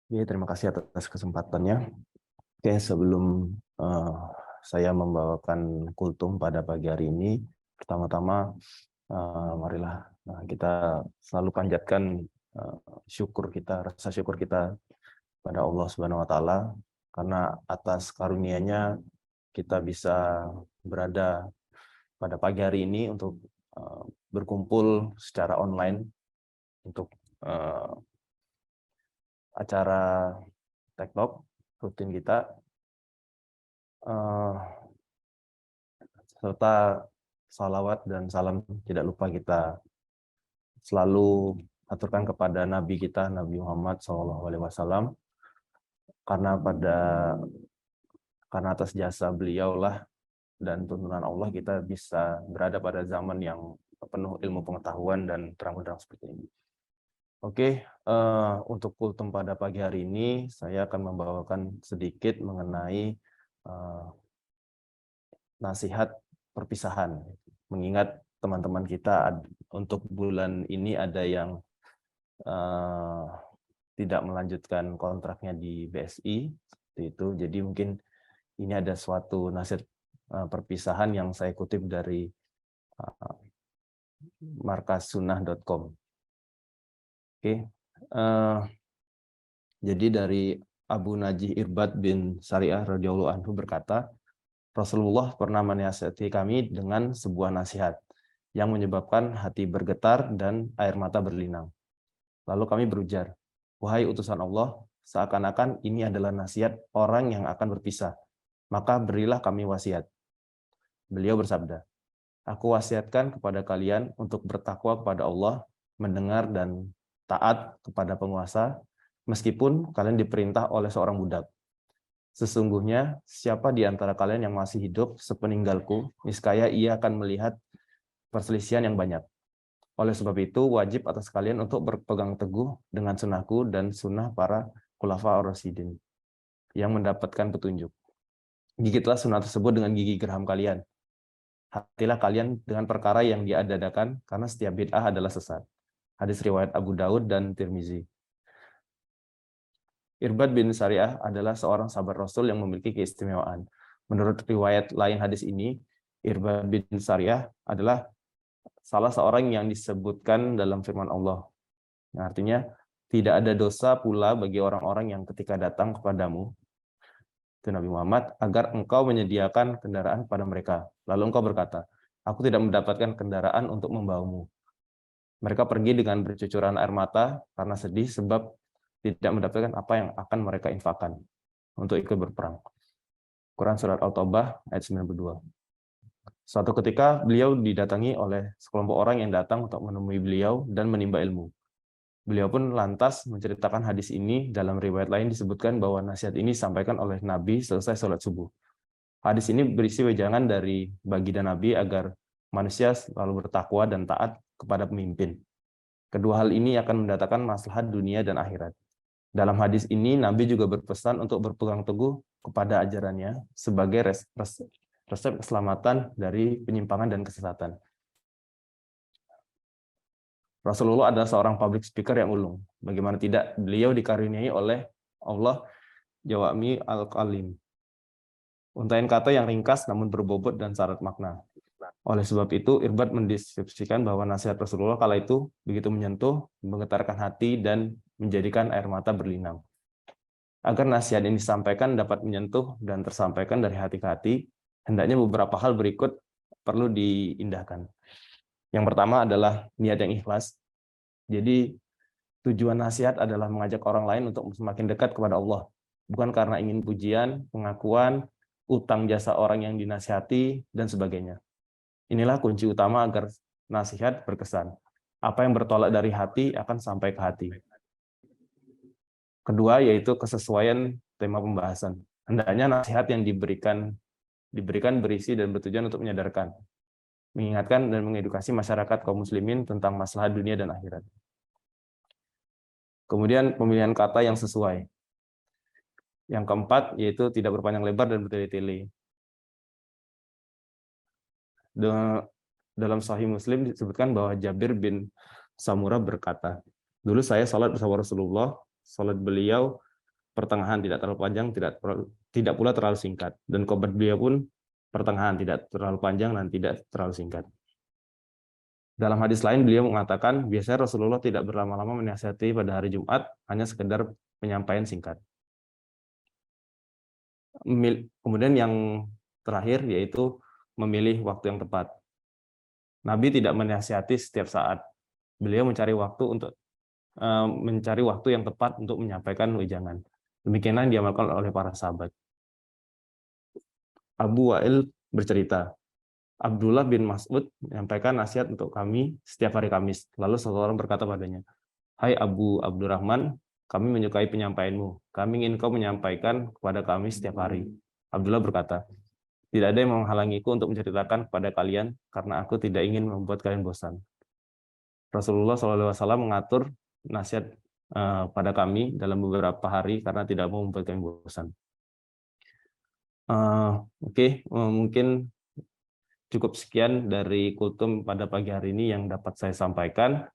Oke, terima kasih atas kesempatannya. Oke, sebelum saya membawakan kultum pada pagi hari ini, pertama-tama marilah kita selalu panjatkan rasa syukur kita pada Allah Subhanahu Wa Taala, karena atas karunia-Nya kita bisa berada pada pagi hari ini untuk berkumpul secara online untuk acara Tech Talk rutin kita, serta salawat dan salam tidak lupa kita selalu aturkan kepada Nabi kita, Nabi Muhammad SAW, karena atas jasa beliaulah dan tuntunan Allah kita bisa berada pada zaman yang penuh ilmu pengetahuan dan terang benderang seperti ini. Oke, untuk kultum pada pagi hari ini saya akan membawakan sedikit mengenai nasihat perpisahan. Mengingat teman-teman kita untuk bulan ini ada yang tidak melanjutkan kontraknya di BSI, seperti itu. Jadi mungkin ini ada suatu nasihat perpisahan yang saya kutip dari markasunah.com. Oke, jadi dari Abu Najih Irbad bin Sariah radhiyallahu anhu berkata, Rasulullah pernah menasihati kami dengan sebuah nasihat yang menyebabkan hati bergetar dan air mata berlinang. Lalu kami berujar, wahai utusan Allah, seakan-akan ini adalah nasihat orang yang akan berpisah, maka berilah kami wasiat. Beliau bersabda, aku wasiatkan kepada kalian untuk bertakwa kepada Allah, mendengar dan taat kepada penguasa, meskipun kalian diperintah oleh seorang budak. Sesungguhnya, siapa di antara kalian yang masih hidup sepeninggalku, niscaya ia akan melihat perselisihan yang banyak. Oleh sebab itu, wajib atas kalian untuk berpegang teguh dengan sunnahku dan sunnah para khulafa ar-rasyidin yang mendapatkan petunjuk. Gigitlah sunnah tersebut dengan gigi geram kalian. Hatilah kalian dengan perkara yang diadakan, karena setiap bid'ah adalah sesat. Hadis riwayat Abu Daud dan Tirmizi. Irbad bin Sariah adalah seorang sahabat Rasul yang memiliki keistimewaan. Menurut riwayat lain hadis ini, Irbad bin Sariah adalah salah seorang yang disebutkan dalam firman Allah. Nah, artinya, tidak ada dosa pula bagi orang-orang yang ketika datang kepadamu, itu Nabi Muhammad, agar engkau menyediakan kendaraan kepada mereka. Lalu engkau berkata, aku tidak mendapatkan kendaraan untuk membawamu. Mereka pergi dengan bercucuran air mata karena sedih sebab tidak mendapatkan apa yang akan mereka infakkan untuk ikut berperang. Quran Surat Al-Taubah ayat 92. Suatu ketika beliau didatangi oleh sekelompok orang yang datang untuk menemui beliau dan menimba ilmu. Beliau pun lantas menceritakan hadis ini. Dalam riwayat lain disebutkan bahwa nasihat ini disampaikan oleh Nabi selesai sholat subuh. Hadis ini berisi wejangan dari baginda Nabi agar manusia selalu bertakwa dan taat kepada pemimpin. Kedua hal ini akan mendatangkan maslahat dunia dan akhirat. Dalam hadis ini, Nabi juga berpesan untuk berpegang teguh kepada ajarannya sebagai resep keselamatan dari penyimpangan dan kesesatan. Rasulullah adalah seorang public speaker yang ulung. Bagaimana tidak, beliau dikaruniai oleh Allah Jawami al-Kalim. Untaian kata yang ringkas namun berbobot dan syarat makna. Oleh sebab itu, Irbad mendeskripsikan bahwa nasihat Rasulullah kala itu begitu menyentuh, menggetarkan hati, dan menjadikan air mata berlinang. Agar nasihat ini disampaikan dapat menyentuh dan tersampaikan dari hati ke hati, hendaknya beberapa hal berikut perlu diindahkan. Yang pertama adalah niat yang ikhlas. Jadi, tujuan nasihat adalah mengajak orang lain untuk semakin dekat kepada Allah, bukan karena ingin pujian, pengakuan, utang jasa orang yang dinasihati, dan sebagainya. Inilah kunci utama agar nasihat berkesan. Apa yang bertolak dari hati akan sampai ke hati. Kedua, yaitu kesesuaian tema pembahasan. Hendaknya nasihat yang diberikan berisi dan bertujuan untuk menyadarkan, mengingatkan dan mengedukasi masyarakat kaum muslimin tentang masalah dunia dan akhirat. Kemudian pemilihan kata yang sesuai. Yang keempat yaitu tidak berpanjang lebar dan bertele-tele. Dalam Sahih Muslim disebutkan bahwa Jabir bin Samurah berkata, dulu saya salat bersama Rasulullah, salat beliau pertengahan, tidak terlalu panjang, tidak pula terlalu singkat, dan qomat beliau pun pertengahan, tidak terlalu panjang dan tidak terlalu singkat. Dalam hadis lain beliau mengatakan, biasanya Rasulullah tidak berlama-lama menasihati pada hari Jumat, hanya sekedar penyampaian singkat. Kemudian yang terakhir yaitu memilih waktu yang tepat. Nabi tidak menasihati setiap saat. Beliau mencari waktu yang tepat untuk menyampaikan wejangan. Demikianlah yang diamalkan oleh para sahabat. Abu Wa'il bercerita, Abdullah bin Mas'ud menyampaikan nasihat untuk kami setiap hari Kamis. Lalu seseorang berkata padanya, hai Abu Abdurrahman, kami menyukai penyampaianmu. Kami ingin kau menyampaikan kepada kami setiap hari. Abdullah berkata, tidak ada yang menghalangiku untuk menceritakan kepada kalian karena aku tidak ingin membuat kalian bosan. Rasulullah SAW mengatur nasihat pada kami dalam beberapa hari karena tidak mau membuat kalian bosan. Mungkin cukup sekian dari kultum pada pagi hari ini yang dapat saya sampaikan.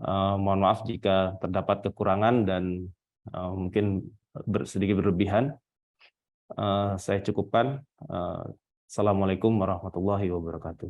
Mohon maaf jika terdapat kekurangan dan mungkin sedikit berlebihan. Saya cukupkan. Assalamualaikum warahmatullahi wabarakatuh.